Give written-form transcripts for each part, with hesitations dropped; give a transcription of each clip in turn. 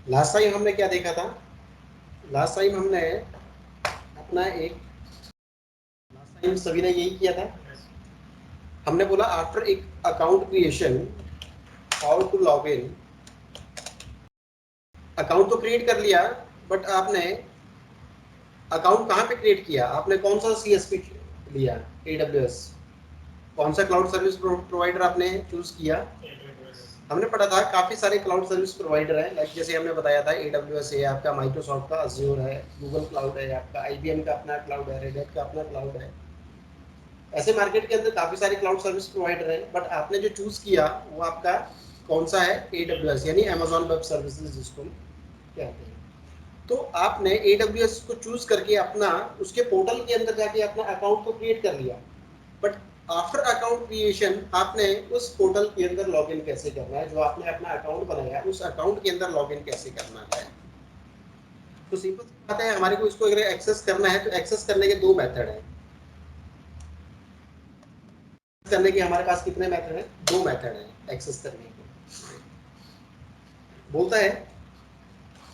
Last time हमने क्या देखा था? लास्ट टाइम हमने अपना एक लास्ट टाइम सभी ने यही किया था। हमने बोला आफ्टर एक account creation how to log in. Account तो क्रिएट कर लिया, बट आपने अकाउंट कहाँ पे क्रिएट किया? आपने कौन सा सीएसपी लिया? AWS। कौन सा क्लाउड सर्विस प्रोवाइडर आपने चूज किया? हमने पढ़ा था काफी सारे क्लाउड सर्विस प्रोवाइडर हैं, लाइक जैसे हमने बताया था AWS है आपका, माइक्रोसॉफ्ट का अज्योर है, गूगल क्लाउड है आपका, IBM का अपना क्लाउड है, रेड हैट का अपना क्लाउड है। ऐसे मार्केट के अंदर काफी सारे क्लाउड सर्विस प्रोवाइडर हैं, बट आपने जो चूज किया वो आपका कौन सा है? AWS यानी अमेजॉन वेब सर्विसेज जिसको कहते हैं। तो आपने AWS को चूज करके अपना उसके पोर्टल के अंदर जाके अपना अकाउंट तो क्रिएट कर लिया, बट आफ्टर अकाउंट क्रिएशन आपने उस पोर्टल के अंदर लॉगिन कैसे करना है? जो आपने अपना अकाउंट बनाया उस अकाउंट के अंदर लॉगिन कैसे करना है? तो सिंपल सी बात है, हमारे को इसको अगर एक्सेस करना है तो एक्सेस करने के दो मेथड हैं। करने के हमारे पास कितने मेथड हैं? दो मेथड हैं एक्सेस करने के। बोलता है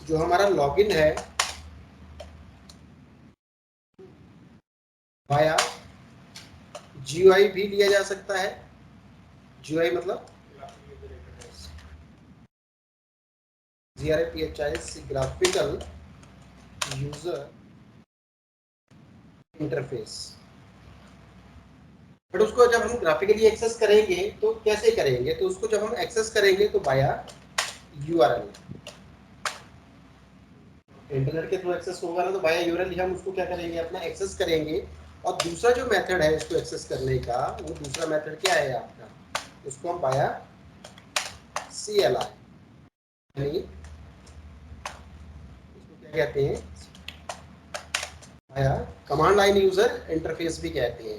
जो हमारा लॉगिन है वाया GUI भी लिया जा सकता है। GUI मतलब GRAPHIS graphical user interface. But उसको जब हम ग्राफिकली एक्सेस करेंगे तो कैसे करेंगे? तो उसको जब हम एक्सेस करेंगे तो बाया URL, इंटरनेट के थ्रू एक्सेस होगा ना, तो बाया URL हम उसको क्या करेंगे? अपना एक्सेस करेंगे। और दूसरा जो मेथड है इसको एक्सेस करने का, वो दूसरा मेथड क्या है आपका? उसको हम बाया CLI यानी इसको क्या कहते हैं? बाया कमांड लाइन यूजर इंटरफेस भी कहते हैं।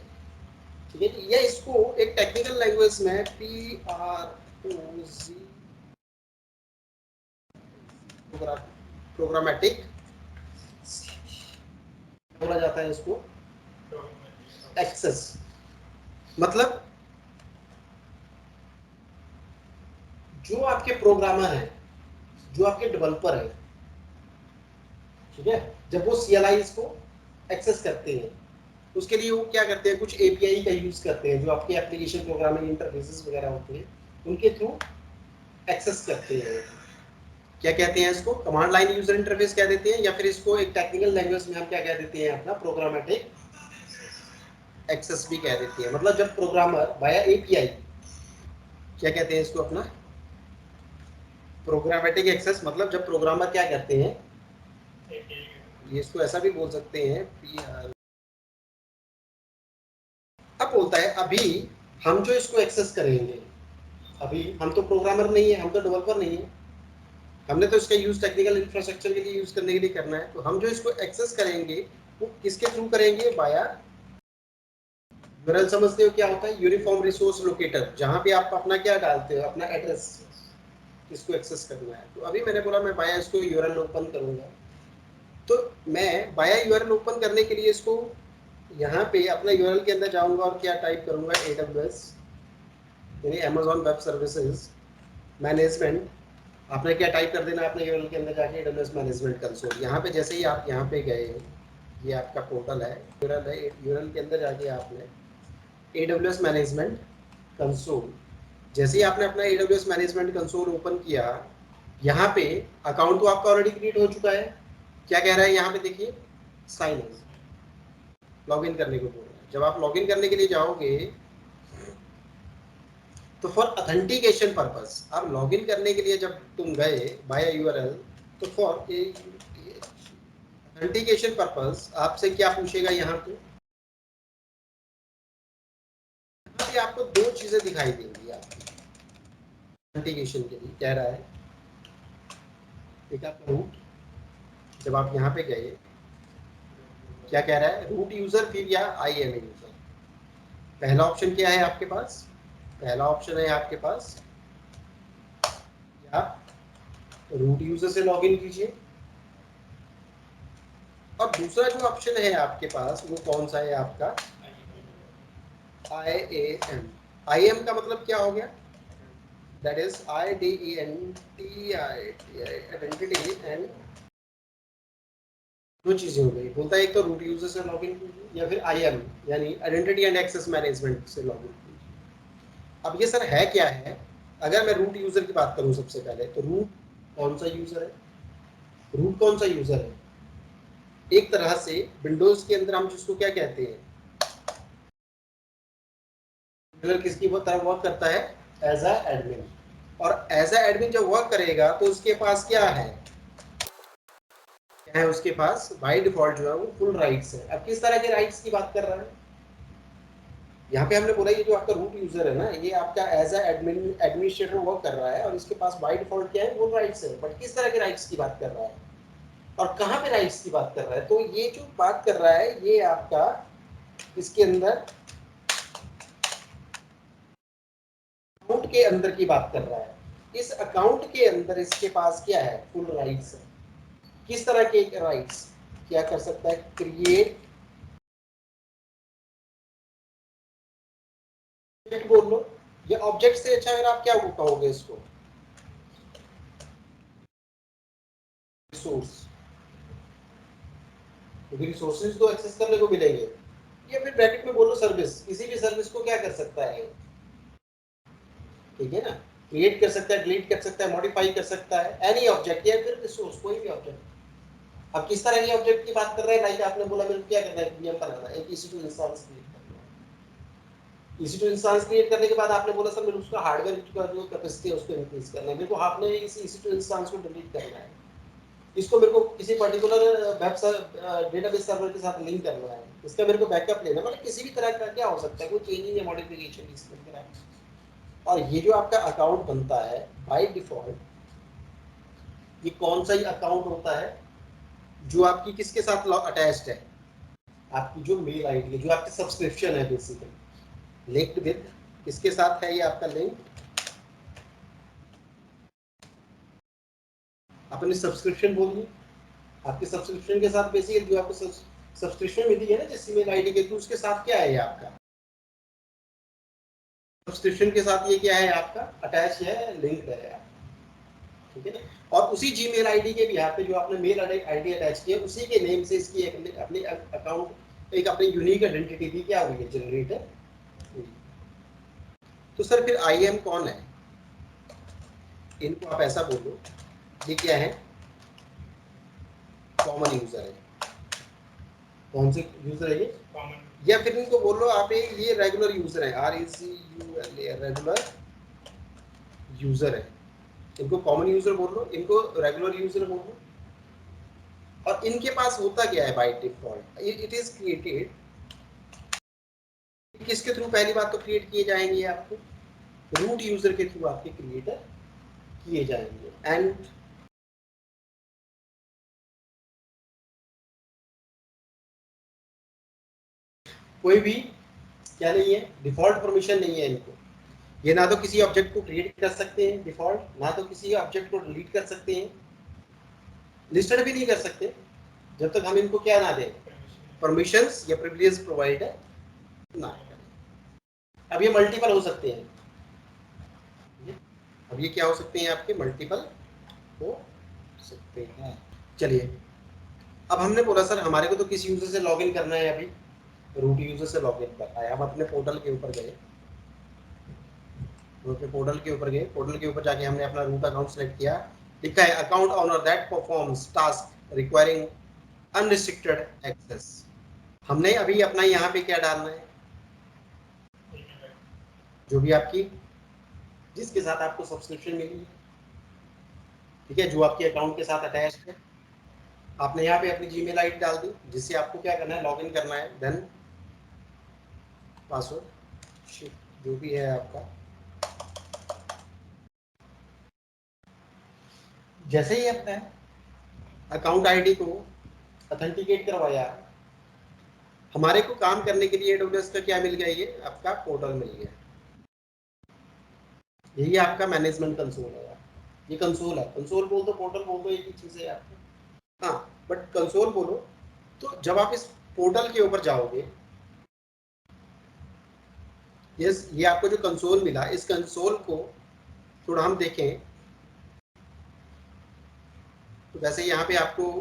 ठीक है, या इसको एक टेक्निकल लैंग्वेज में PROG प्रोग्रामेटिक बोला जाता है इसको। एक्सेस मतलब जो आपके प्रोग्रामर हैं, जो आपके डेवलपर हैं, ठीक है, जब वो CLI इसको एक्सेस करते हैं, उसके लिए वो क्या करते हैं? कुछ API का यूज करते हैं, जो आपके एप्लीकेशन प्रोग्रामिंग इंटरफेसेस वगैरह होते हैं उनके थ्रू एक्सेस करते हैं। क्या कहते हैं इसको? कमांड लाइन यूजर इंटरफेस कह देते हैं, या फिर इसको एक टेक्निकल लैंग्वेज में हम क्या कह देते हैं? अपना प्रोग्रामेटिक एक्सेस भी कह देते हैं। मतलब जब प्रोग्रामर वाया API, क्या कहते हैं इसको? अपना प्रोग्रामेटिक एक्सेस, मतलब जब प्रोग्रामर क्या करते हैं, ये इसको ऐसा भी बोल सकते हैं PR। अब बोलता है अभी हम जो इसको एक्सेस करेंगे, अभी हम तो प्रोग्रामर नहीं है, हम तो डेवलपर नहीं है, हमने तो इसका यूज टेक्निकल इंफ्रास्ट्रक्चर के लिए यूज करने के लिए करना है। तो हम जो इसको एक्सेस करेंगे वो किसके थ्रू करेंगे? बाया URL। समझते हो क्या होता है? यूनिफॉर्म रिसोर्स लोकेटर, जहां पे आप अपना क्या डालते हो? अपना एड्रेस, इसको एक्सेस करना है। तो अभी मैंने बोला मैं बाया इसको URL ओपन करूंगा, तो मैं बाया URL ओपन करने के लिए इसको यहाँ पे अपना URL के अंदर जाऊंगा और क्या टाइप करूंगा? AWS यानी अमेजॉन वेब सर्विसेज मैनेजमेंट। आपने क्या टाइप कर देना अपने URL के अंदर जाके? AWS management console. यहाँ पे जैसे ही आप यहाँ पे गए, ये आपका पोर्टल है, URL है, URL के अंदर जाके आपने AWS मैनेजमेंट कंसोल, जैसे ही आपने अपना AWS मैनेजमेंट कंसोल ओपन किया, यहाँ पे अकाउंट तो आपका ऑलरेडी क्रिएट हो चुका है। क्या कह रहा है यहाँ पे? देखिए साइन इन, लॉगिन करने को बोल रहा है। जब आप लॉगिन करने के लिए जाओगे तो फॉर ऑथेंटिकेशन पर्पस, आप लॉगिन करने के लिए जब तुम गए बाय URL, तो फॉर ऑथेंटिकेशन पर्पस आपसे क्या पूछेगा? यहाँ पे आपको दो चीजें दिखाई देंगी आपको ऑथेंटिकेशन के लिए। कह रहा है एक आपका रूट, जब आप यहाँ पे गए क्या कह रहा है? रूट यूजर फिर या IAM यूजर। पहला ऑप्शन क्या है आपके पास? पहला ऑप्शन है आपके पास आप रूट यूजर से लॉगिन कीजिए, और दूसरा जो ऑप्शन है आपके पास वो कौन सा है? आपका IAM। IAM का मतलब क्या हो गया? That is IDENTI identity and दो चीजें हो गई। बोलता है एक तो रूट यूजर से लॉगिन कीजिए या फिर IAM यानी आइडेंटिटी एंड एक्सेस मैनेजमेंट से लॉगिन कीजिए। अब ये सर है क्या है? अगर मैं रूट यूजर की बात करूं सबसे पहले, तो रूट कौन सा यूजर है? रूट कौन सा यूजर है? एक तरह से विंडोज के अंदर हम जिसको क्या कहते हैं, यूजर किसकी तरह वर्क करता है? As a admin. और एज अ एडमिन जब वर्क करेगा तो उसके पास क्या है? क्या है उसके पास? बाय डिफॉल्ट जो है वो फुल राइट्स है। अब किस तरह के राइट्स की बात कर रहा है? यहाँ पे हमने बोला ये जो आपका रूट यूजर है ना, ये आपका as a admin administrator work कर रहा है और इसके पास बाय डिफॉल्ट क्या है? वो राइट्स है। बट किस तरह के राइट्स की बात कर रहा है और कहाँ पे राइट्स की बात कर रहा है? तो ये जो बात कर रहा है ये आपका इसके अंदर अकाउंट के अंदर की बात कर रहा है। इस अकाउंट के अंदर इसके पास क्या है? फुल राइट्स है। किस तरह के राइट्स? क्या कर सकता है? क्रिएट बोल लो या ऑब्जेक्ट से अच्छा अगर आप क्या कहोगे इसको? रिसोर्स, क्योंकि रिसोर्सेज तो एक्सेस करने को मिलेंगे। या फिर ब्रैकेट में बोलो सर्विस, किसी भी सर्विस को क्या कर सकता है? ठीक है ना, क्रिएट कर सकता है, डिलीट कर सकता है, मॉडिफाई कर सकता है, एनी ऑब्जेक्ट या फिर रिसोर्स, कोई भी ऑब्जेक्ट। अब किस तरह के ऑब्जेक्ट की बात कर रहे हैं? लाइक आपने बोला मेरे को क्या करना है? नियम बनाना है, एक EC2 इंस्टेंस क्रिएट करना है। EC2 इंस्टेंस क्रिएट करने के बाद आपने बोला सर मेरे उसका हार्डवेयर का जो कैपेसिटी है उसको इंक्रीज करना है, मेरे को आपने इस EC2 इंस्टेंस को डिलीट करना है, इसको मेरे को किसी पर्टिकुलर वेब डेटाबेस सर्वर के साथ लिंक करना है, इसका मेरे को बैकअप लेना है। मतलब किसी भी तरह का क्या हो सकता है, कोई चेंजिंग या मॉडिफिकेशन इसमें करा है। और ये जो आपका अकाउंट बनता है बाय डिफॉल्ट, ये कौन सा ही अकाउंट होता है जो आपकी किसके साथ अटैच्ड है? आपकी जो मेल आईडी है, जो आपकी सब्सक्रिप्शन है, बेसिकली लिंक्ड विद किसके साथ है? ये आपका लिंक अपनी सब्सक्रिप्शन बोल दी। आपके सब्सक्रिप्शन के साथ बेसिकली जो आपको सब्सक्रिप्शन मिली है ना जिस ईमेल आईडी के थ्रू, उसके साथ क्या है? ये आपका सब्सक्रिप्शन के साथ ये क्या है? आपका अटैच है, लिंक है। ठीक है ना। और उसी जीमेल आईडी के भी यहाँ पे जो आपने मेल आईडी अटैच की है, उसी के नेम से इसकी अपनी अकाउंट एक अपनी यूनिक आइडेंटिटी भी क्या हुई है? जनरेट है। तो सर फिर IAM कौन है? इनको आप ऐसा बोलो ये क्या है? कॉमन यूजर है। कौन से यूजर है ये? कॉमन। या फिर इनको बोलो आप ये रेगुलर यूजर है, REGULAR रेगुलर यूजर है। इनको कॉमन यूजर बोल लो, इनको रेगुलर यूजर बोल लो। और इनके पास होता क्या है by default? It is created किसके थ्रू? पहली बात तो क्रिएट किए जाएंगे आपको रूट यूजर के थ्रू, आपके क्रिएटर किए जाएंगे। एंड कोई भी क्या नहीं है? डिफॉल्ट परमिशन नहीं है इनको। ये ना तो किसी ऑब्जेक्ट को क्रिएट कर सकते हैं डिफॉल्ट, ना तो किसी ऑब्जेक्ट को डिलीट कर सकते हैं, लिस्टेड भी नहीं कर सकते जब तक हम इनको क्या ना दें? परमिशंस या प्रिविलेज प्रोवाइड ना करें। अब ये मल्टीपल हो सकते हैं, अब ये क्या हो सकते हैं? आपके मल्टीपल हो सकते हैं। चलिए, अब हमने बोला सर हमारे को तो किस यूजर से लॉगिन करना है? अभी रूट यूजर से लॉगिन करना है। हम अपने पोर्टल के ऊपर गए, पोर्टल के ऊपर गए, पोर्टल के ऊपर जाके हमने अपना रूट अकाउंट सेलेक्ट किया। लिखा है account owner that performs task requiring unrestricted access. हमने अभी अपना यहाँ पे क्या डालना है? जो भी आपकी जिसके साथ आपको सब्सक्रिप्शन मिली है, ठीक है, जो आपके अकाउंट के साथ अटैच है, आपने यहाँ पे अपनी जीमेल आईडी डाल दी जिससे आपको क्या करना है? लॉगिन करना है। देन पासवर्ड जो भी है आपका, जैसे ही अपने अकाउंट आईडी को ऑथेंटिकेट करवाया, हमारे को काम करने के लिए AWS का क्या मिल गया? ये आपका पोर्टल मिल गया। यही आपका मैनेजमेंट कंसोल है। ये कंसोल है, कंसोल बोल दो, पोर्टल बोल दो, एक ही चीज है आपका। हाँ, बट कंसोल बोलो तो जब आप इस पोर्टल के ऊपर जाओगे, ये आपको जो कंसोल मिला, इस कंसोल को थोड़ा हम देखें तो वैसे यहाँ पे आपको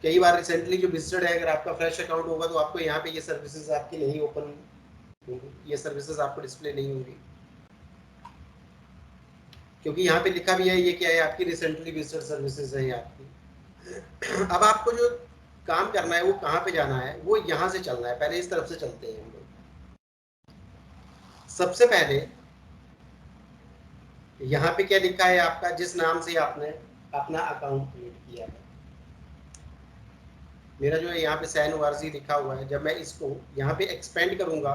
कई बार रिसेंटली जो विजिटेड है, अगर आपका फ्रेश अकाउंट होगा तो आपको यहाँ पे ये सर्विसेज आपकी नहीं ओपन होंगी, ये सर्विसेज आपको डिस्प्ले नहीं होंगी, क्योंकि यहाँ पे लिखा भी है ये क्या है, आपकी रिसेंटली विजिटेड सर्विसेज है आपकी। अब आपको जो काम करना है वो कहाँ पे जाना है, वो यहाँ से चलना है। पहले इस तरफ से चलते हैं हम लोग। सबसे पहले यहाँ पे क्या लिखा है आपका, जिस नाम से आपने अपना अकाउंट क्रिएट किया है। मेरा जो है यहाँ पे सैन वारसी लिखा हुआ है। जब मैं इसको यहाँ पे एक्सपेंड करूंगा,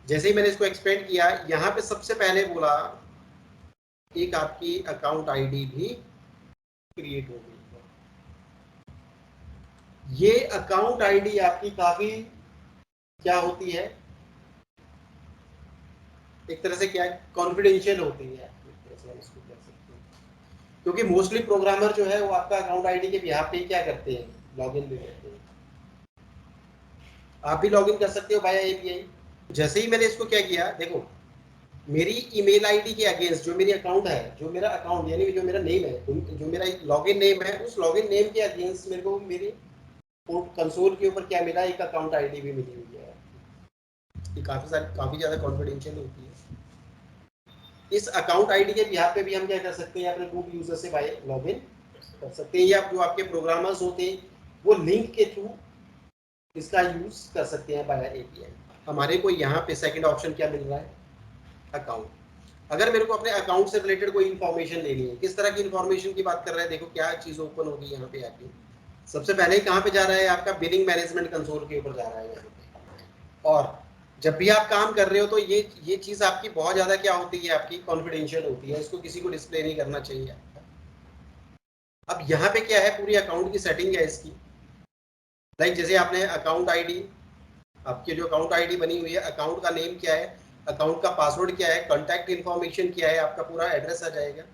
जैसे ही मैंने इसको एक्सपेंड किया, यहाँ पे सबसे पहले बोला एक आपकी अकाउंट आईडी भी क्रिएट हो गई। ये अकाउंट आईडी आपकी काफी क्या होती है, एक तरह से क्या कॉन्फिडेंशियल होती है, एक तरह से हम इसको कह सकते हैं, क्योंकि मोस्टली प्रोग्रामर जो है वो आपका अकाउंट आईडी के बिहाफ पे क्या करते हैं, लॉगिन भी करते हैं। आप भी लॉगिन कर सकते हो बाय एपीआई। जैसे ही मैंने इसको क्या किया, देखो मेरी ईमेल आईडी के अगेंस्ट जो मेरी अकाउंट है, जो मेरा अकाउंट यानी जो मेरा नेम है, जो मेरा लॉगिन नेम है, उस लॉगिन नेम के अगेंस्ट मेरे को मेरी कंसोल के ऊपर क्या मिला, एक अकाउंट आईडी भी मिली हुई है। ये काफी ज्यादा कॉन्फिडेंशियल होती है। इस अकाउंट आईडी के बिहाफ पे भी हम क्या कर सकते हैं, अपने रूट यूजर से बाय लॉगिन कर सकते हैं, या जो आपके प्रोग्रामर्स होते हैं वो लिंक के थ्रू इसका यूज कर सकते हैं बाय एपीआई। हमारे को यहाँ पे सेकंड ऑप्शन क्या मिल रहा है, अकाउंट। अगर मेरे को अपने अकाउंट से रिलेटेड कोई इन्फॉर्मेशन लेनी है, किस तरह की इन्फॉर्मेशन की बात कर रहे हैं, देखो क्या चीज ओपन होगी यहाँ पे आके। सबसे पहले कहाँ पे जा रहा है, आपका बिलिंग मैनेजमेंट कंसोल के ऊपर जा रहा है यहाँ पे। और जब भी आप काम कर रहे हो तो ये चीज आपकी बहुत ज्यादा क्या होती है, आपकी कॉन्फिडेंशियल होती है, इसको किसी को डिस्प्ले नहीं करना चाहिए। अब यहाँ पे क्या है, पूरी अकाउंट की सेटिंग है इसकी। लाइक जैसे आपने अकाउंट आईडी, आपकी जो अकाउंट आईडी बनी हुई है, अकाउंट का नेम क्या है, अकाउंट का पासवर्ड क्या है, कॉन्टैक्ट इन्फॉर्मेशन क्या है, आपका पूरा एड्रेस आ जाएगा,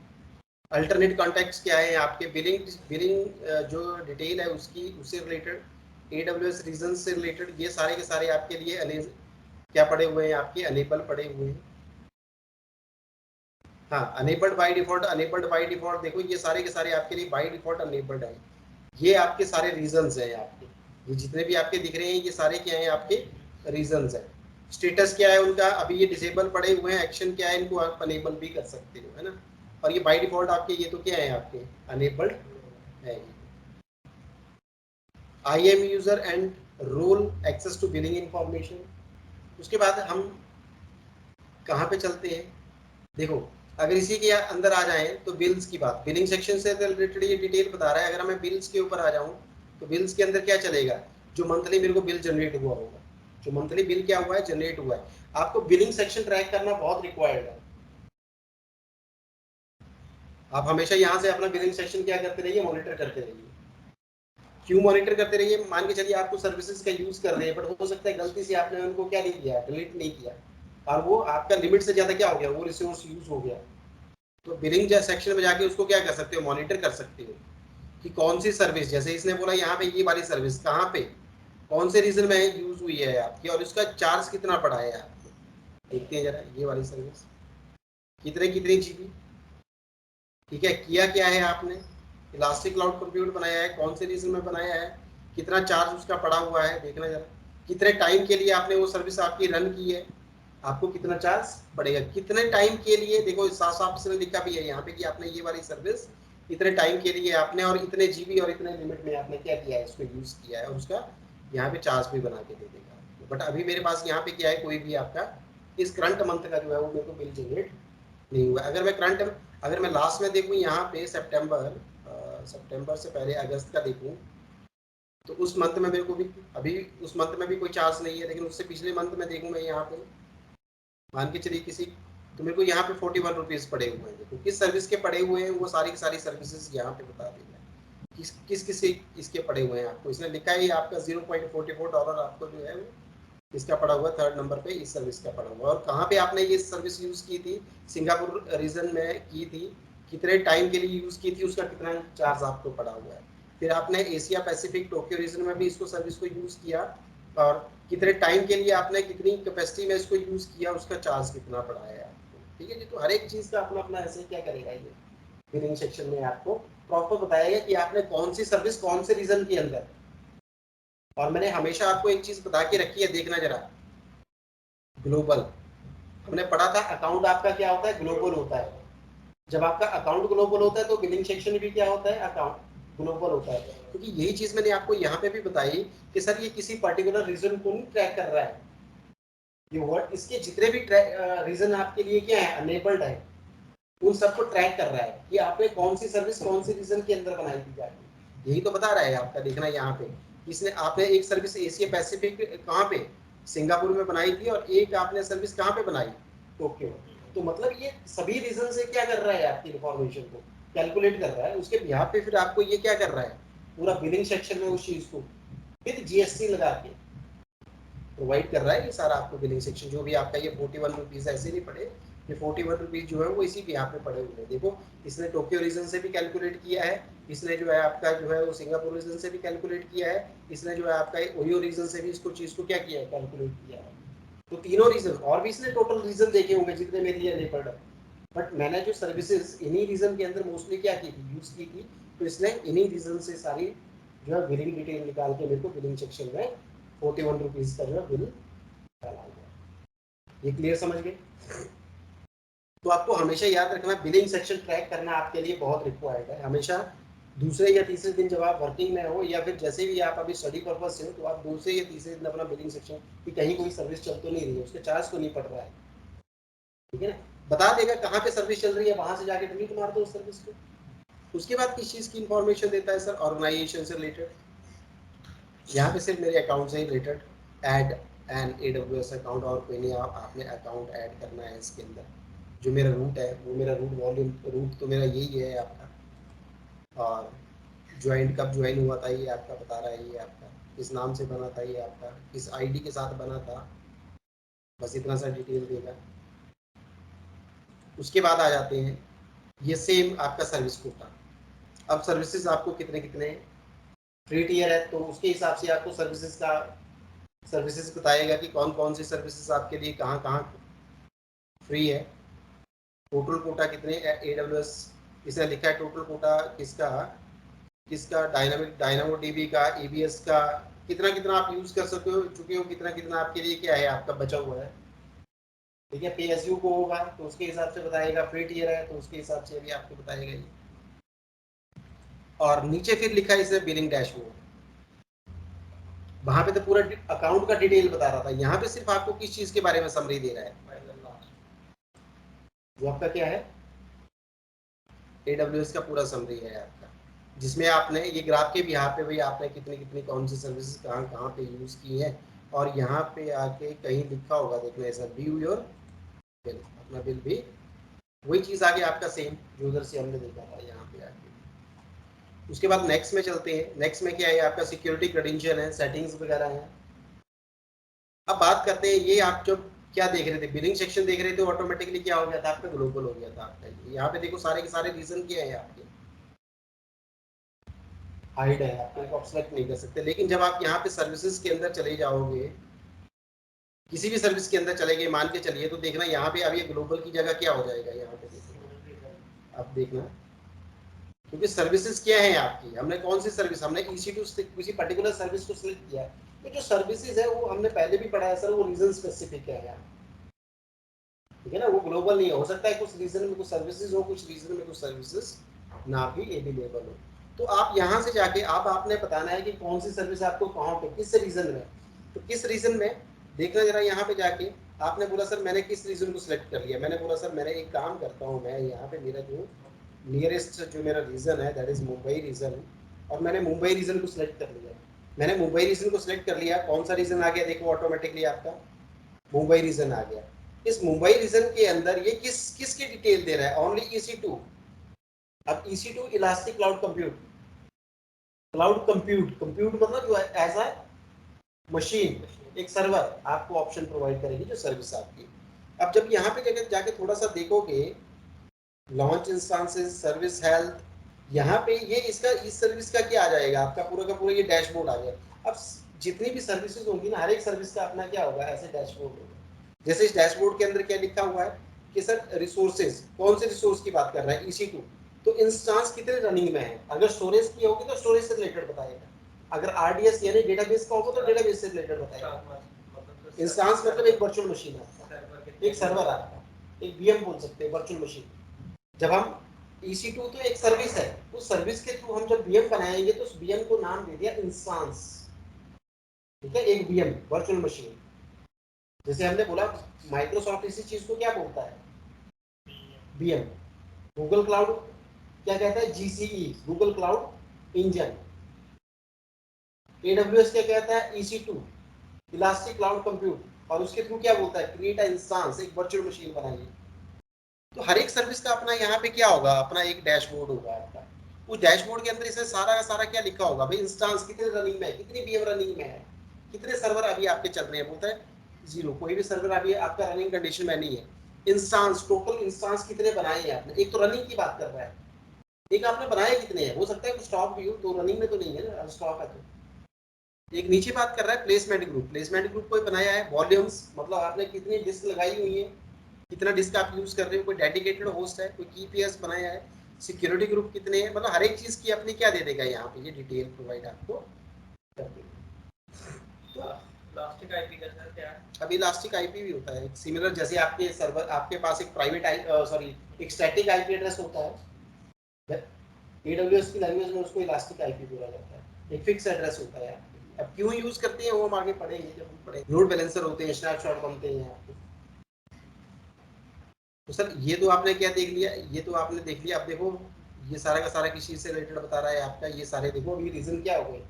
अल्टरनेट कॉन्टैक्ट्स क्या है, आपके बिलिंग जो डिटेल है उसकी, उससे रिलेटेड, AWS रीजन से रिलेटेड, ये सारे के सारे आपके लिए क्या पड़े हुए हैं, आपके अनेबल पड़े हुए हैं। हाँ, अनेबल्ड बाय डिफॉल्ट, देखो ये सारे के सारे आपके लिए बाय डिफॉल्ट अनेबल्ड है। ये आपके सारे रीजंस हैं आपके, ये जितने भी आपके दिख रहे हैं ये सारे क्या हैं, आपके रीजंस हैं। स्टेटस क्या है उनका, अभी ये डिसेबल पड़े हुए हैं, एक्शन क्या है, इनको आप अनेबल भी कर सकते हो, है ना। और ये बाय डिफॉल्ट आपके ये तो क्या है, आपके अनेबल्ड है। IAM user and role access to billing information. उसके बाद हम कहाँ पे चलते हैं, देखो अगर इसी के अंदर आ जाए तो बिल्स की बात, बिलिंग सेक्शन से रिलेटेड ये डिटेल बता रहा है। अगर मैं बिल्स के ऊपर आ जाऊं तो बिल्स के अंदर क्या चलेगा, जो मंथली मेरे को बिल जनरेट हुआ होगा, जो मंथली बिल क्या हुआ है, जनरेट हुआ है। आपको बिलिंग सेक्शन ट्रैक करना बहुत रिक्वायर्ड है। आप हमेशा यहाँ से अपना बिलिंग सेक्शन क्या करते रहिए, मॉनिटर करते रहिए। क्यों मॉनिटर करते रहिए, मान के चलिए आपको सर्विसेज का यूज कर रहे हैं, बट हो सकता है गलती से आपने उनको क्या नहीं किया, डिलीट नहीं किया, और वो आपका लिमिट से ज्यादा क्या हो गया, वो रिसोर्स यूज हो गया। तो बिलिंग सेक्शन में जाके उसको क्या कर सकते हो, मॉनिटर कर सकते हो कि कौन सी सर्विस, जैसे इसने बोला यहाँ पे ये वाली सर्विस कहाँ पे, कौन से रीजन में यूज हुई है आपकी, और इसका चार्ज कितना पड़ा है आपको। देखते हैं जरा, ये वाली सर्विस कितनी जीबी, ठीक है, किया क्या है आपने, इलास्टिक क्लाउड कंप्यूट बनाया है, कौन से रीजन में बनाया है, कितना चार्ज उसका पड़ा हुआ है, देखना जरा, कितने टाइम के लिए आपने वो सर्विस आपकी रन की है, आपको कितना चार्ज पड़ेगा, कितने टाइम के लिए। देखो साफ साफ इसमें लिखा भी है यहाँ पे कि आपने ये वाली सर्विस इतने टाइम के लिए आपने, और इतने जीबी और इतने लिमिट में आपने क्या किया है, इसको यूज किया है, और उसका यहाँ पे चार्ज भी बना के दे देगा। बट अभी मेरे पास यहाँ पे क्या है, कोई भी आपका इस करंट मंथ का जो है वो मेरे को बिल जनरेट नहीं हुआ। अगर मैं लास्ट में देखूँ यहाँ पे सितंबर से पहले अगस्त का देखूँ तो उस मंथ में मेरे को भी, अभी उस मंथ में भी कोई चार्ज नहीं है, लेकिन उससे पिछले मंथ में देखूँ मैं यहाँ पे, मान के चलिए किसी, तो मेरे को यहाँ पे 41 रुपीज़ पड़े हुए हैं। देखो किस सर्विस के पड़े हुए हैं, वो सारी की सारी सर्विसेज यहाँ पे बता देगा किस इसके पड़े हुए हैं। आपको इसने लिखा है आपका $0.44 आपको जो है इसका पड़ा हुआ, थर्ड नंबर पे इस सर्विस का पड़ा हुआ। और कहाँ पे आपने ये सर्विस यूज की थी, सिंगापुर रीजन में की थी, कितने टाइम के लिए यूज की थी, उसका कितना चार्ज आपको पड़ा हुआ है। फिर आपने एशिया पैसिफिक टोक्यो रीजन में भी इसको सर्विस को यूज किया, और कितने टाइम के लिए आपने कितनी कैपेसिटी में इसको यूज किया, उसका चार्ज कितना पड़ा है आपको, ठीक है जी। तो हर एक चीज का अपना अपना ऐसे क्या करेगा ये बिलिंग सेक्शन में आपको प्रॉपर बताएगा कि आपने कौन सी सर्विस कौन से रीजन के अंदर। और मैंने हमेशा आपको एक चीज बता के रखी है, देखना जरा, ग्लोबल। हमने पढ़ा था अकाउंट आपका क्या होता है, ग्लोबल होता है। जब आपका अकाउंट ग्लोबल होता है तो बिलिंग सेक्शन भी क्या होता है, अकाउंट ग्लोबल होता है। क्योंकि यही चीज मैंने आपको यहाँ पे भी बताई कि सर ये किसी पर्टिकुलर रीजन को नहीं ट्रैक कर रहा है, ये वर्ड इसके जितने भी रीजन आपके लिए क्या है, अनेबल्ड है, उन सबको ट्रैक कर रहा है कि आपने कौन सी सर्विस कौन सी रीजन के अंदर बनाई थी जाके। यही तो बता रहा है आपका, देखना यहाँ पे इसने आपने एक सर्विस एशिया पैसिफिक कहाँ पे, सिंगापुर में बनाई थी, और एक आपने सर्विस कहाँ पे बनाई, टोक्यो। तो मतलब ये सभी रीजन से क्या कर रहा है, आपकी इंफॉर्मेशन को कैलकुलेट कर रहा है, उसके बिहार पे फिर आपको ये क्या कर रहा है, पूरा बिलिंग सेक्शन में उस चीज को फिर जीएसटी लगा के प्रोवाइड कर रहा है। ये सारा आपको बिलिंग सेक्शन जो भी आपका ये 41 रुपीज ऐसे नहीं पड़े, ये 41 रुपीज जो है वो इसी भी यहाँ पे पड़े हुए हैं। देखो इसने टोक्यो रीजन से भी कैलकुलेट किया है, इसने जो है आपका जो है वो सिंगापुर रीजन से भी कैलकुलेट किया है, इसने जो है आपका ओयो रीजन से भी इसको चीज को क्या किया है, कैलकुलेट किया है। तो तीनों रीजन और भी इसने टोटल रीजन देखे होंगे जितने मेरे लिए नहीं पड़ रहा, बट मैंने जो सर्विसेज इन्हीं रीजन के अंदर मोस्टली क्या की थी, यूज की थी। तो इसने इन्हीं रीजन से सारी जो है बिलिंग डिटेल निकाल के मेरे को बिलिंग सेक्शन में 41 रुपीज का जो है बिल डाला गया। ये क्लियर समझ गए। तो आपको हमेशा याद रखना बिलिंग सेक्शन ट्रैक करना आपके लिए बहुत रिक्वायर्ड है। हमेशा दूसरे या तीसरे दिन जब आप वर्किंग में हो या फिर जैसे भी आप अभी स्टडी पर्पज से हो, तो आप दूसरे या तीसरे दिन अपना बिलिंग सेक्शन कि कहीं कोई सर्विस चल तो नहीं रही है, उसके चार्ज तो नहीं पड़ रहा है, ठीक है ना, बता देगा कहाँ पे सर्विस चल रही है, वहां से जाके डिलीट मार दो उस सर्विस को। उसके बाद किस चीज की इंफॉर्मेशन देता है सर, ऑर्गेनाइजेशन से रिलेटेड। यहाँ पे सिर्फ मेरे अकाउंट से ही related add an AWS account, और कोई नहीं, आपने अकाउंट ऐड करना है इसके अंदर। जो मेरा रूट है वो मेरा रूट वॉल्यूम रूट तो मेरा यही है आपका, और ज्वाइन कब ज्वाइन हुआ था ये आपका बता रहा है, ये आपका किस नाम से बना था, ये आपका किस आईडी के साथ बना था, बस इतना सा डिटेल देगा। उसके बाद आ जाते हैं ये सेम आपका सर्विस कोटा। अब सर्विसेज आपको कितने कितने फ्री टियर है, तो उसके हिसाब से आपको सर्विसेज का सर्विसेज बताएगा कि कौन कौन सी सर्विसेज आपके लिए कहाँ कहाँ फ्री है। टोटल कोटा कितने AWS इसने लिखा है, टोटल कोटा किसका किसका डायनामो डीबी का, EBS का, कितना कितना आप यूज कर सकते हो, चुके हो, कितना कितना आपके लिए क्या है आपका बचा हुआ है, ठीक है। PSU को होगा तो उसके हिसाब से बताएगा, फ्री टियर है तो उसके हिसाब से भी आपको बताएगा ये। और नीचे फिर लिखा है इसे बिलिंग डैशबोर्ड, वहां पे तो पूरा अकाउंट का डिटेल बता रहा था, यहाँ पे सिर्फ आपको किस चीज के बारे में समरी दे रहा है, वो आपका क्या है, AWS का पूरा समरी है आपका, जिसमें आपने ये ग्राफ के भी यहाँ पे भाई आपने कितनी कितनी कौन सी सर्विसेज कहाँ कहाँ पे यूज की है। और यहाँ पे आके कहीं लिखा होगा, देखना ऐसा व्यू योर बिल, अपना बिल भी वही चीज आगे आपका सेम जो उधर से हमने देखा था यहाँ पे आके। उसके बाद नेक्स्ट में चलते हैं, नेक्स्ट में क्या है आपका सिक्योरिटी क्रेडेंशियल है, सेटिंग्स वगैरह है। अब बात करते हैं, ये आप जब क्या देख रहे थे, बिलिंग सेक्शन देख रहे थे, ऑटोमेटिकली क्या हो गया था आपका, ग्लोबल हो गया था आपका। यहाँ पे देखो सारे के सारे रीजन क्या है आपके, हाइड है, आप सेलेक्ट नहीं कर सकते। लेकिन जब आप यहाँ पे सर्विसेज के अंदर चले जाओगे, किसी भी सर्विस के अंदर चले गए मान के चलिए, तो देखना यहाँ पे अब ये ग्लोबल की जगह क्या हो जाएगा, यहाँ पे देखना अब देखना, क्योंकि सर्विसेज क्या है आपकी, हमने कौन सी सर्विस, हमने EC2 किसी पर्टिकुलर सर्विस को सिलेक्ट किया है। ये जो सर्विसेज है वो हमने पहले भी पढ़ा है सर, वो रीजन स्पेसिफिक है यहाँ, ठीक है ना, वो ग्लोबल नहीं हो सकता है, कुछ रीजन में कुछ सर्विसेज हो, कुछ रीजन में कुछ सर्विसेज ना भी अवेलेबल हो। तो आप यहाँ से जाके आपने बताना है कि कौन सी सर्विस आपको कहाँ पे किस रीजन में, तो किस रीजन में देखना जरा, यहाँ पे जाके आपने बोला सर मैंने किस रीजन को सिलेक्ट कर लिया, मैंने बोला सर मैंने एक काम करता हूँ, मैं यहाँ पे मेरा जो नियरेस्ट जो मेरा रीजन है दैट इज मुंबई रीजन, और मैंने मुंबई रीजन को सिलेक्ट कर लिया। मैंने मुंबई रीजन को सिलेक्ट कर लिया, कौन सा रीजन आ गया देखो, ऑटोमेटिकली आपका मुंबई रीजन आ गया। इस मुंबई रीजन के अंदर ये किसकी डिटेल दे रहा है, ओनली EC2। अब EC2 elastic cloud compute, cloud compute, compute मतलब जो है एज अ मशीन, एक सर्वर आपको ऑप्शन प्रोवाइड करेगी जो सर्विस आपकी। अब जब यहाँ पे जाके थोड़ा सा देखोगे, लॉन्च इंस्टांसेस, सर्विस हेल्थ, यहाँ पे ये इसका इस सर्विस का क्या आ जाएगा आपका पूरा का पूरा ये डैशबोर्ड आ गया। अब जितनी भी सर्विसेज होंगी ना, हर एक सर्विस का अपना क्या होगा, ऐसे डैशबोर्ड होगा। जैसे इस डैशबोर्ड के अंदर क्या लिखा हुआ है कि सर रिसोर्सेज, कौन से रिसोर्स की बात कर रहा है, EC2, तो इंस्टांस कितने रनिंग में है। अगर स्टोरेज की होगी तो स्टोरेज से रिलेटेड बताएगा, अगर RDS यानी डेटाबेस का होगा तो डेटाबेस से रिलेटेड बताएगा। इंस्टांस मतलब एक वर्चुअल मशीन है आपका, एक सर्वर आपका, एक VM बोल सकते हैं, वर्चुअल मशीन। जब हम EC2 तो एक सर्विस है, उस सर्विस के थ्रू हम जब VM बनाएंगे तो उस VM को नाम दे दिया इंस्टांस, ठीक है, एक VM वर्चुअल मशीन। जैसे हमने बोला माइक्रोसॉफ्ट इसी चीज को क्या बोलता है, VM। गूगल क्लाउड क्या कहता है, GCE, Google cloud engine. AWS क्या कहता है, EC2, इलास्टिक क्लाउड कंप्यूट, और उसके थ्रू क्या बोलता है, क्रिएट अ इंस्टेंस, एक वर्चुअल मशीन बनाइए। तो हर एक सर्विस का अपना यहाँ पे क्या होगा, अपना एक डैशबोर्ड होगा आपका। उस डैशबोर्ड के अंदर इसे सारा का सारा क्या लिखा होगा भाई, इंस्टेंस कितने रनिंग में है, कितनी VM रनिंग में है, कितने सर्वर अभी आपके चल रहे हैं, बोलता है 0, कोई भी सर्वर अभी आपका रनिंग कंडीशन में नहीं है। इंस्टेंस, टोटल इंस्टेंस कितने बनाए हैं आपने, एक तो रनिंग की बात कर रहा है, एक आपने बनाए कितने हैं, हो सकता है कुछ स्टॉक भी हो तो रनिंग में तो नहीं है ना, स्टॉक है तो। एक नीचे बात कर रहा है प्लेसमेंट ग्रुप, प्लेसमेंट ग्रुप कोई बनाया है, वॉल्यूम्स मतलब आपने कितनी डिस्क लगाई हुई है, कितना डिस्क आप यूज कर रहे हो, कोई डेडिकेटेड होस्ट है, कोई कीपीएस बनाया है, सिक्योरिटी ग्रुप कितने हैं, मतलब हर एक चीज की अपनी क्या दे देगा यहाँ पे, ये डिटेल प्रोवाइड आपको कर देगा। इलास्टिक आईपी का सर क्या है, अभी इलास्टिक आईपी भी होता है सिमिलर, जैसे आपके सर्वर, आपके पास एक प्राइवेट सॉरी एक स्टैटिक आईपी एड्रेस होता है, AWS की लैंग्वेज में उसको इलास्टिक आईपी बोला जाता है, एक फिक्स एड्रेस होता है। अब क्यों यूज करते हैं वो हम आगे पढ़ेंगे, जब हम पढ़ेंगे। लोड बैलेंसर होते हैं, स्नैपशॉट बनते हैं आपके। तो सर ये तो आपने क्या देख लिया, ये तो आपने देख लिया। अब देखो ये सारा का सारा किस चीज से रिलेटेड बता रहा है आपका, ये सारे देखो अभी रीजन क्या हो गए,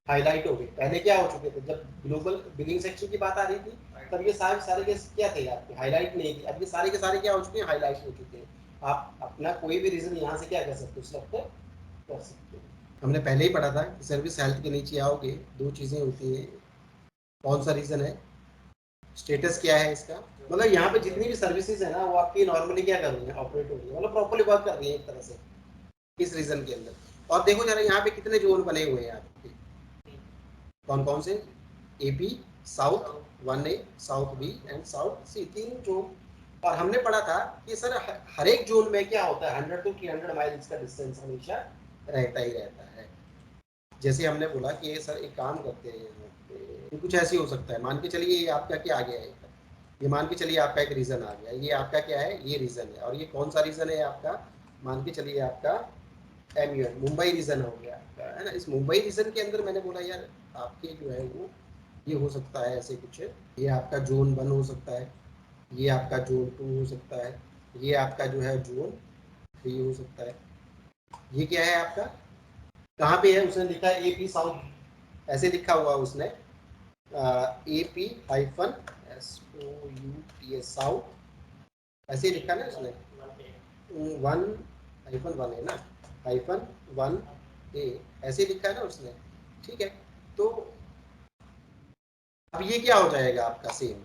हाईलाइट हो गए। पहले क्या हो चुके थे, जब ग्लोबल बिलिंग सेक्शन की बात आ रही थी तब ये सारे सारे के क्या थे आपके, हाईलाइट नहीं थे। अब ये सारे के सारे क्या हो चुके हैं, हाईलाइट हो चुके हैं। आप अपना कोई भी रीजन यहाँ से क्या कर सकते हो, सिलेक्ट कर सकते हो। हमने पहले ही पढ़ा था कि सर्विस हेल्थ के नीचे आओगे, दो चीजें होती हैं। कौन सा रीजन है, स्टेटस क्या है इसका, मतलब यहाँ पे जितनी भी सर्विसेज है ना वो आपकी नॉर्मली क्या कर रही है, ऑपरेट हो रही है, मतलब प्रॉपर्ली वर्क कर रही है एक तरह से इस रीजन के अंदर। और देखो जरा यहाँ पे कितने जोन बने हुए हैं आपके, कौन कौन से, AP south 1A, south B and south C, 3 zone. और हमने पढ़ा था कि सर हर एक जोन में क्या होता है, 100 to 300 माइल्स का डिस्टेंस हमेशा रहता ही रहता है। जैसे हमने बोला कि ये सर एक काम करते हैं यहाँ पे, कुछ ऐसे हो सकता है, मान के चलिए ये आपका क्या आ गया है, ये मान के चलिए आपका एक रीजन आ गया, ये आपका क्या है, ये रीजन है। और ये कौन सा रीजन है आपका, मान के चलिए आपका MUN मुंबई रीजन हो गया आपका, है ना। इस मुंबई रीजन के अंदर मैंने बोला यार आपके जो है वो ये हो सकता है ऐसे कुछ, ये आपका जोन 1 हो सकता है, ये आपका जोन 2 हो सकता है, ये आपका जो है जोन 3 हो सकता है। ये क्या है आपका, कहाँ पे है, उसने लिखा है AP साउथ, ऐसे लिखा हुआ उसने AP-SOUTS साउथ, ऐसे लिखा ना उसने, 1-1 है ना, -1A ऐसे लिखा है ना उसने, ठीक है। तो अब ये क्या हो जाएगा आपका सेम,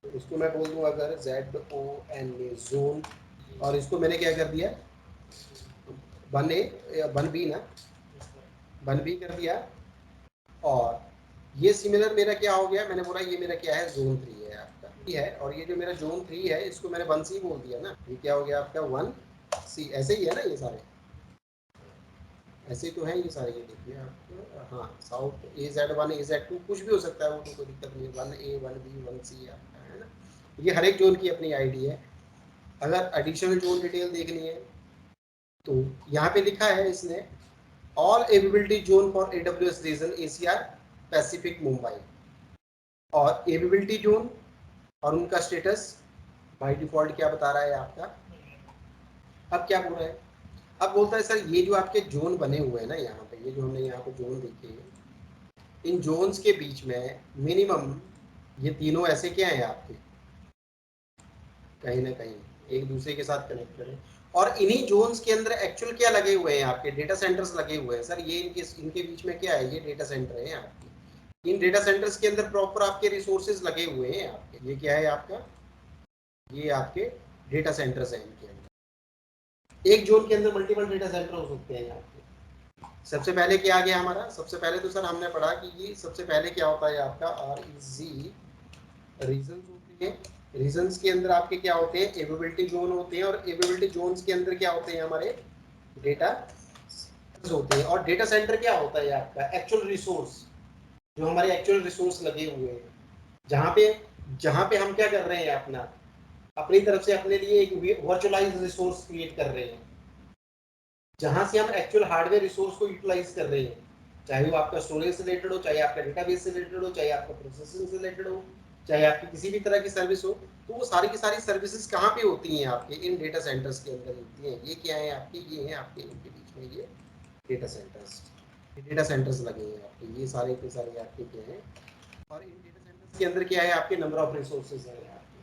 तो इसको मैं बोल दूँ अगर ZONA जोन, और इसको मैंने क्या कर दिया 1A 1B ना, 1B कर दिया। और ये सिमिलर मेरा क्या हो गया, मैंने बोला ये मेरा क्या है, जोन 3 है आपका, ये है। और ये जो मेरा जोन 3 है इसको मैंने 1C बोल दिया ना, ये क्या हो गया आपका 1C, ऐसे ही है ना, ये सारे ऐसे तो हैं ये सारे, ये देखिए आप, हाँ साउथ AZ1 AZ2 कुछ भी हो सकता है, वो तो कोई दिक्कत नहीं है, 1A 1B 1C आपका, है ना। ये हर एक जोन की अपनी आईडी है। अगर एडिशनल जोन डिटेल देखनी है तो यहाँ पे लिखा है इसने, all ability zone for AWS region ACR Pacific Mumbai, और एबिलिटी जोन और उनका स्टेटस बाय डिफॉल्ट क्या बता रहा है आपका। अब क्या बोल रहा है, अब बोलता है सर ये जो आपके जोन बने हुए हैं ना यहाँ पे, ये जो हमने यहाँ पे जोन देखे, इन जोन्स के बीच में मिनिमम ये तीनों ऐसे क्या हैं आपके, कहीं ना कहीं एक दूसरे के साथ कनेक्टेड है। और इन्हीं जोन्स के अंदर एक्चुअल क्या लगे हुए हैं आपके, डेटा सेंटर्स लगे हुए हैं। सर ये इनके बीच में क्या है, ये डेटा सेंटर है आपके। इन डेटा सेंटर्स के अंदर प्रॉपर आपके रिसोर्सेज लगे हुए हैं आपके, ये क्या है आपका, ये आपके डेटा सेंटर्स हैं इनके अंदर। एक जोन के अंदर मल्टीपल डेटा सेंटर हो सकते हैं आपके, सबसे पहले क्या आ गया हमारा, सबसे पहले तो सर हमने पढ़ा कि ये सबसे पहले क्या होता है आपका REZ रीजंस होती है। रीजंस के अंदर आपके क्या होते हैं, एवेबिलिटी जोन होते हैं, और एवेबिलिटी जोन्स के अंदर क्या होते हैं हमारे डेटा होते हैं। और डेटा सेंटर क्या होता है आपका एक्चुअल रिसोर्स, जो हमारे एक्चुअल रिसोर्स लगे हुए हैं, जहाँ पे हम क्या कर रहे हैं अपना अपनी तरफ से अपने लिए एक वर्चुअलाइज रिसोर्स क्रिएट कर रहे हैं, जहां से हम एक्चुअल हार्डवेयर रिसोर्स को यूटिलाइज कर रहे हैं, चाहे वो आपका स्टोरेज से रिलेटेड हो, चाहे आपका डेटाबेस से रिलेटेड हो, चाहे आपका प्रोसेसिंग से रिलेटेड हो, चाहे आपकी किसी भी तरह की सर्विस हो। तो वो सारी की सारी सर्विसेज कहाँ पे होती हैं आपके इन डेटा सेंटर्स के अंदर होती हैं। ये क्या है आपके, ये है आपके इनके बीच में ये डेटा सेंटर्स, डेटा सेंटर्स लगे हैं आपके, ये सारे के सारे आपके क्या हैं। और इन डेटा सेंटर्स के अंदर क्या है आपके नंबर ऑफ रिसोर्सेज हैं आपके,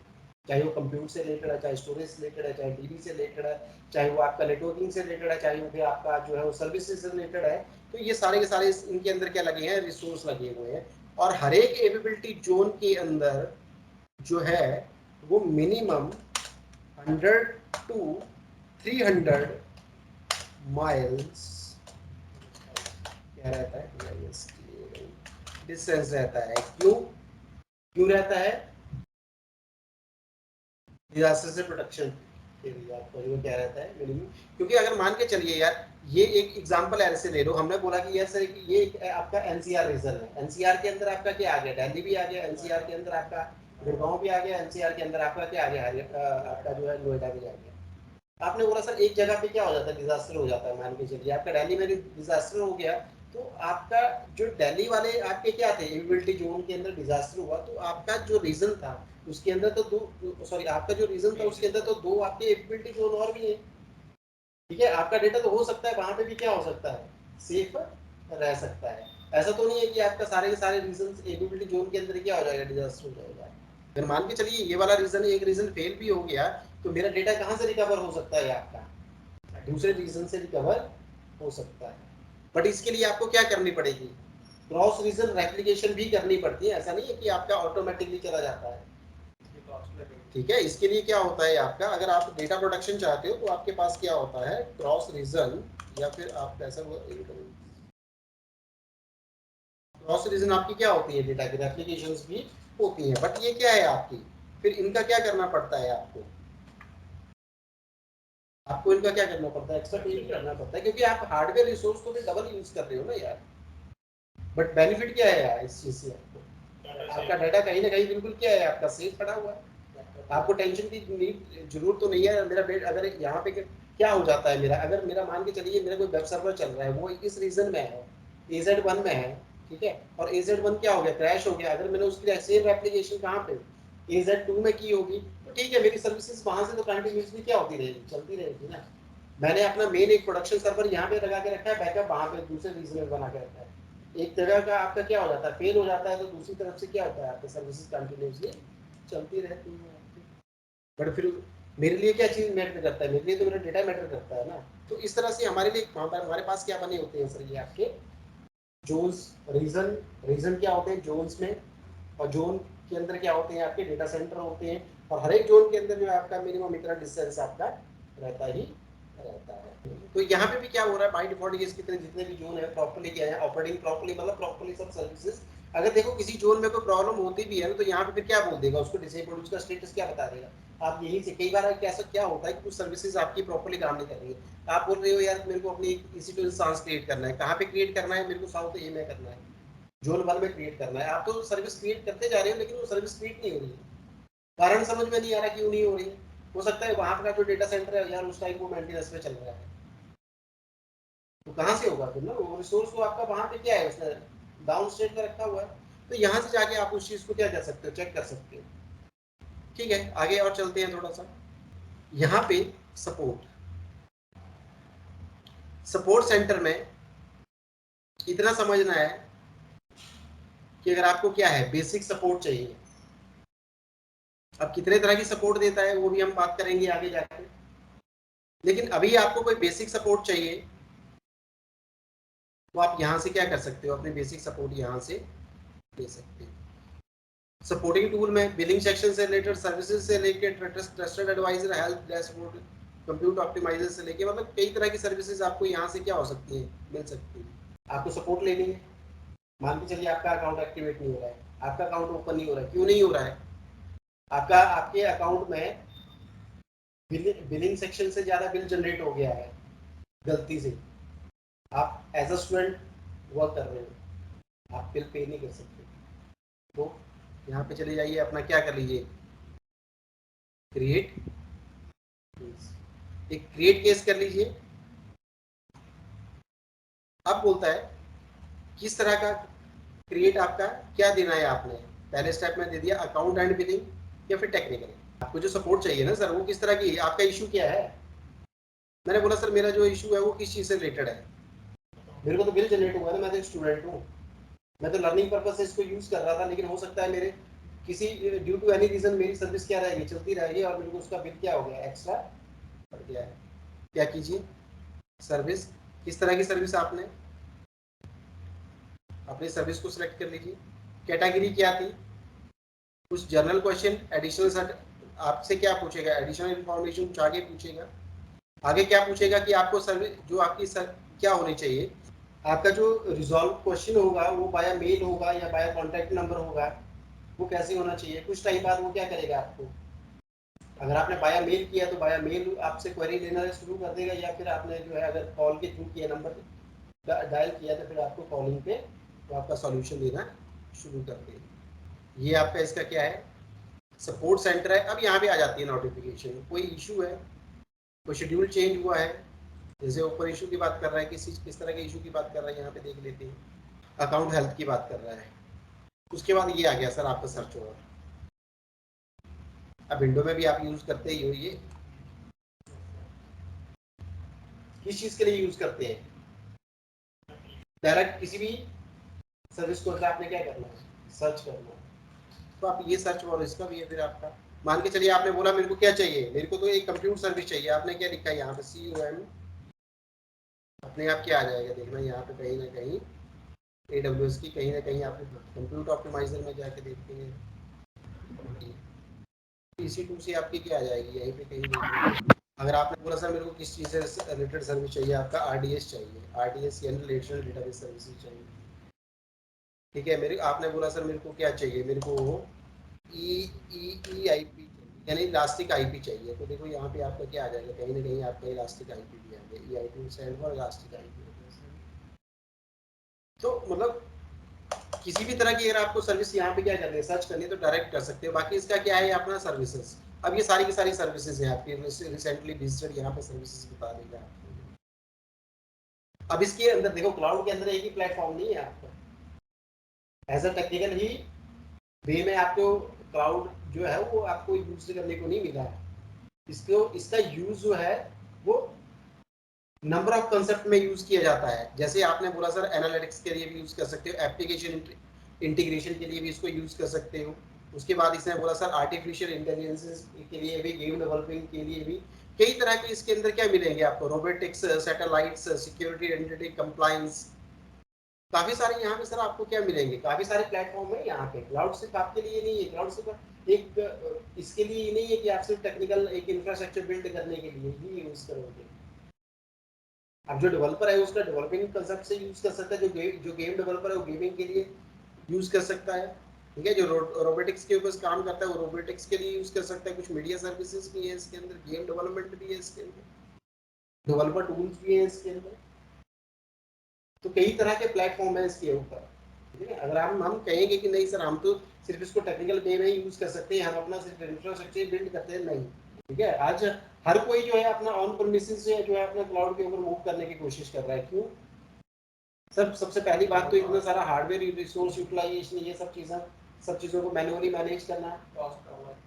चाहे वो कंप्यूट से रिलेटेड है, चाहे स्टोरेज से रिलेटेड है, चाहे डीबी से रिलेटेड है, चाहे वो आपका नेटवर्किंग से रिलेटेड है, चाहे वो फिर आपका जो है वो सर्विसेज से रिलेटेड है। तो ये सारे के सारे इनके अंदर क्या लगे हैं, रिसोर्स लगे हुए हैं। और हर एक एवेबिलिटी जोन के अंदर जो है वो मिनिमम 100 टू 300 माइल्स क्या रहता है, डिस्टेंस रहता है। क्यों क्यों रहता है, डिजास्टर से प्रोटेक्शन के लिए आपका जो क्या रहता है मिनिमम। क्योंकि अगर मान के चलिए यार, ये एक एग्जांपल ऐसे ले लो, हमने बोला कि यार सर ये आपका एनसीआर रीजन है, एनसीआर के अंदर आपका क्या आ गया, दिल्ली भी आ गया, एनसीआर के अंदर आपका गुड़गांव भी आ गया, एनसीआर के अंदर आपका क्या आ गया, आपका जो है नोएडा भी आ गया। आपने बोला सर एक जगह पे क्या हो जाता है, डिजास्टर हो जाता है, मान के चलिए आपका दिल्ली में डिजास्टर हो गया, तो आपका जो दिल्ली वाले आपके क्या थे, एविलिटी जोन के अंदर डिजास्टर हुआ, तो आपका जो रीजन था उसके अंदर तो दो, सॉरी आपका जो रीजन था उसके अंदर तो दो आपके एविलिटी जोन और भी है। ठीक है, आपका डेटा तो हो सकता है वहां पे भी क्या हो सकता है, सेफ रह सकता है। ऐसा तो नहीं है कि आपका सारे के सारे रीजन एविलिटी जोन के अंदर क्या हो जाएगा, डिजास्टर हो जाएगा। अगर मान के चलिए ये वाला रीजन, एक रीजन फेल भी हो गया, तो मेरा डेटा कहाँ से रिकवर हो सकता है, आपका दूसरे रीजन से रिकवर हो सकता है। बट इसके लिए आपको क्या करनी पड़ेगी, क्रॉस रीजन रेप्लिकेशन भी करनी पड़ती है। ऐसा नहीं है कि आपका ऑटोमेटिकली चला जाता है। ठीक है, इसके लिए क्या होता है आपका, अगर आप डेटा प्रोटेक्शन चाहते हो तो आपके पास क्या होता है, क्रॉस रीजन, या फिर आप ऐसा क्रॉस रीजन आपकी क्या होती है, डेटा की रेप्लिकेशंस भी होती है। बट ये क्या है आपकी, फिर इनका क्या करना पड़ता है आपको, आपको इनका क्या करना पड़ता है, एक्स्ट्रा पे भी करना पड़ता है, क्योंकि आप हार्डवेयर रिसोर्स को भी डबल यूज कर रहे हो ना यार। बट बेनिफिट क्या है यार इस चीज से, आपको आपका डाटा कहीं ना कहीं बिल्कुल क्या है आपका सेफ पड़ा हुआ है, आपको टेंशन की जरूरत तो नहीं है। मेरा बेट अगर यहाँ पे क्या हो जाता है, मेरा अगर मेरा मान के चलिए मेरा कोई वेब सर्वर चल रहा है, वो इस रीजन में है, AZ1 में है, ठीक है, और AZ1 क्या हो गया, क्रैश हो गया, अगर मैंने उसकी सेम एप्लीकेशन कहाँ पे AZ2 में की होगी, तो ठीक है, मेरी सर्विसेज वहां से तो कंटिन्यूसली क्या होती रहेगी, चलती रहेगी ना। मैंने अपना मेन एक प्रोडक्शन सर्वर यहाँ पे लगा के रखा है, बैकअप वहां पे दूसरे रीजन में बना के रखा है। एक जगह का आपका क्या हो जाता है, फेल हो जाता है, तो दूसरी तरफ से क्या होता है, आपकी सर्विसेज कंटिन्यूसली चलती रहती है आपकी। बट फिर मेरे लिए क्या चीज मैटर करता है, मेरे लिए तो मेरा डेटा मैटर करता है ना। तो इस तरह से हमारे लिए वहाँ पर हमारे पास क्या बने होते हैं सर, ये आपके जोन्स, रीजन, रीजन क्या होते हैं जोन्स में, और जोन के अंदर क्या होते हैं आपके डेटा सेंटर होते हैं, और हर एक जोन के अंदर जो है आपका मिनिमम इतना डिस्टेंस आपका रहता ही रहता है। तो यहाँ पे भी क्या हो रहा है, बाय डिफॉल्ट ये कितने जितने भी जोन है प्रॉपर्ली क्या है, ऑपरेटिंग प्रॉपर्ली, मतलब प्रॉपर्ली सब सर्विसेज। अगर देखो किसी जोन में कोई प्रॉब्लम होती भी है तो यहाँ पे फिर क्या बोल देगा, उसको डिसेबल्ड, उसका स्टेटस क्या बता देगा। आप यही से कई बार कैसा क्या होता है कि कुछ सर्विसेज आपकी प्रॉपर्ली काम नहीं कर रही है, आप बोल रहे हो यार मेरे को अपनी EC2 इंस्टेंस क्रिएट करना है, कहाँ पे क्रिएट करना है, मेरे को साउथ ए में करना है, जोन 1 में क्रिएट करना है। आप तो सर्विस क्रिएट करते जा रहे हो लेकिन वो सर्विस क्रिएट नहीं हो रही है, कारण समझ में नहीं आ रहा क्यों नहीं हो रही है। हो सकता है वहां का जो डेटा सेंटर है यार उस टाइम वो मेंटेनेंस में चल रहा है, तो कहाँ से होगा फिर ना, वो रिसोर्स को आपका वहां पे क्या है, उसने डाउन स्टेट में रखा हुआ है। तो यहाँ से जाके आप उस चीज को क्या कर सकते हो, चेक कर सकते हो। ठीक है, आगे और चलते हैं थोड़ा सा। यहाँ पे सपोर्ट, सपोर्ट सेंटर में इतना समझना है कि अगर आपको क्या है, बेसिक सपोर्ट चाहिए। अब कितने तरह की सपोर्ट देता है वो भी हम बात करेंगे आगे जाके, लेकिन अभी आपको कोई बेसिक सपोर्ट चाहिए तो आप यहाँ से क्या कर सकते हो, अपने बेसिक सपोर्ट यहाँ से ले सकते हो। सपोर्टिंग टूल में बिलिंग सेक्शन से रिलेटेड, सर्विसेज से लेकर trusted advisor, help dashboard, compute optimizer से लेके मतलब कई तरह की सर्विसेज आपको यहाँ से क्या हो सकती है, मिल सकती है। आपको सपोर्ट लेनी है, मान के चलिए आपका अकाउंट एक्टिवेट नहीं हो रहा है, आपका अकाउंट ओपन नहीं हो रहा है, क्यों नहीं हो रहा है? आपके अकाउंट में बिलिंग सेक्शन से ज़्यादा बिल जनरेट हो गया है गलती से। आप एज अ स्टूडेंट वर्क कर रहे हो, आप बिल पे नहीं कर सकते, तो यहाँ पे चले जाइए, अपना क्या कर लीजिए, क्रिएट, एक क्रिएट केस कर लीजिए। अब बोलता है किस तरह का क्रिएट, आपका क्या देना है आपने। पहले स्टेप में दे दिया अकाउंट एंड बिलिंग या फिर टेक्निकल। आपको जो सपोर्ट चाहिए ना सर, वो किस तरह की, आपका इशू क्या है? मैंने बोला सर मेरा जो इशू है वो किस चीज़ से रिलेटेड है। मेरे को तो बिल जनरेट हुआ ना, मैं तो एक स्टूडेंट हूँ, मैं तो लर्निंग पर्पज से इसको यूज़ कर रहा था, लेकिन हो सकता है मेरे किसी ड्यू टू एनी रीज़न मेरी सर्विस क्या रहेगी, चलती रहेगी, और मेरे को उसका बिल क्या हो गया, एक्स्ट्रा बढ़ गया है। क्या कीजिए, सर्विस, किस तरह की सर्विस आपने अपनी सर्विस को सिलेक्ट कर लीजिए। कैटेगरी क्या थी, कुछ जनरल क्वेश्चन, एडिशनल सर आपसे क्या पूछेगा, एडिशनल इन्फॉर्मेशन कुछ आगे पूछेगा। आगे क्या पूछेगा कि आपको सर्विस जो आपकी सर क्या होनी चाहिए, आपका जो रिजॉल्व क्वेश्चन होगा वो बाया मेल होगा या बाया कॉन्टैक्ट नंबर होगा, वो कैसे होना चाहिए। कुछ टाइम बाद वो क्या करेगा आपको, अगर आपने बाया मेल किया तो बाया मेल आपसे क्वेरी लेना शुरू कर देगा, या फिर आपने जो है अगर कॉल के थ्रू किया, नंबर डायल किया, तो फिर आपको कॉलिंग पे तो आपका सॉल्यूशन देना शुरू कर देगा। ये आपका इसका क्या है, सपोर्ट सेंटर है। अब यहाँ पे आ जाती है नोटिफिकेशन, कोई इशू है, कोई शेड्यूल चेंज हुआ है, जैसे ऊपर इशू की बात कर रहा है, किस तरह के इशू की बात कर रहा है, यहाँ पे देख लेते हैं। अकाउंट हेल्थ की बात कर रहा है। उसके बाद ये आ गया सर आपका सर्च ओवर। अब विंडो में भी आप यूज करते ही हो, ये किस चीज के लिए यूज करते हैं, डायरेक्ट किसी भी सर्विस को आपने क्या करना है, सर्च करना है। तो आप ये सर्च और इसका भी है फिर आपका, मान के चलिए आपने बोला मेरे को क्या चाहिए, मेरे को तो एक कंप्यूटर सर्विस चाहिए, आपने क्या लिखा है यहाँ पे COM, अपने आप क्या आ जाएगा देखना यहाँ पे कहीं ना कहीं AWS की, कहीं ना कहीं आप कंप्यूटर ऑप्टिमाइजर में जाके देखते हैं, EC2 से आपकी क्या आ जाएगी, यहीं पे कहीं देखिए। अगर आपने बोला सर मेरे को किस चीज़ से रिलेटेड सर्विस चाहिए, आपका RDS चाहिए, RDS यानी रिलेशनल डेटाबेस सर्विसेज चाहिए, ठीक है। मेरे आपने बोला सर मेरे को क्या चाहिए, मेरे को EIP यानी इलास्टिक IP चाहिए, तो देखो यहाँ पे आपका क्या आ जाएगा, कहीं ना कहीं आपका इलास्टिक IP भी आ गया, EIP stand for elastic IP। तो मतलब किसी भी तरह की अगर आपको सर्विस यहाँ पे क्या करनी है, सर्च करनी है, तो डायरेक्ट कर सकते हो। बाकी इसका क्या है अपना सर्विसेज, अब ये सारी की सारी सर्विसेज हैं आपकी, रिसेंटली विजिटेड यहाँ पे सर्विसेज बता देगा आपको। अब इसके अंदर देखो, क्लाउड के अंदर एक ही प्लेटफॉर्म नहीं है आपका, एज अ टेक्निकल ही वे में आपको क्लाउड जो है वो आपको यूज करने को नहीं मिला है। इसको इसका यूज जो है वो नंबर ऑफ कंसेप्ट में यूज किया जाता है। जैसे आपने बोला सर एनालिटिक्स के लिए भी यूज कर सकते हो, एप्लीकेशन इंटीग्रेशन के लिए भी इसको यूज कर सकते हो। उसके बाद इसने बोला सर आर्टिफिशियल इंटेलिजेंस के लिए भी, गेम डेवलपिंग के लिए भी, कई तरह के इसके अंदर क्या मिलेंगे आपको, robotics, satellites, security, identity, compliance, काफी सारे यहाँ पे सर आपको क्या मिलेंगे, काफी सारे प्लेटफॉर्म है यहाँ पे। क्लाउड सिर्फ आपके लिए नहीं है, क्लाउड सिर्फ एक इसके लिए नहीं है कि आप सिर्फ टेक्निकल एक इंफ्रास्ट्रक्चर बिल्ड करने के लिए ही यूज करोगे। अब जो डेवलपर है उसका डेवलपिंग कंसेप्ट से यूज कर सकता है, जो गेम डेवलपर है वो गेमिंग के लिए यूज कर सकता है, ठीक है। जो रोबोटिक्स के ऊपर काम करता है वो रोबोटिक्स के लिए यूज कर सकता है। कुछ मीडिया सर्विसेज भी है इसके अंदर, गेम डेवलपमेंट भी है इसके अंदर, डेवलपर टूल्स भी है इसके अंदर। तो कई तरह के प्लेटफॉर्म है इसके ऊपर, ठीक है। अगर हम कहेंगे कि नहीं सर हम तो सिर्फ इसको टेक्निकल वे में ही यूज कर सकते हैं, हम अपना सिर्फ इंफ्रास्ट्रक्चर बिल्ड करते हैं, नहीं, ठीक है। आज हर कोई जो है अपना ऑन प्रीमिसेस से जो है अपना क्लाउड के ऊपर मूव करने की कोशिश कर रहा है। क्यों सर, सबसे पहली बात तो इतना सारा हार्डवेयर रिसोर्स यूटिलाइजेशन, ये सब चीज़ों को मैनुअली मैनेज करना,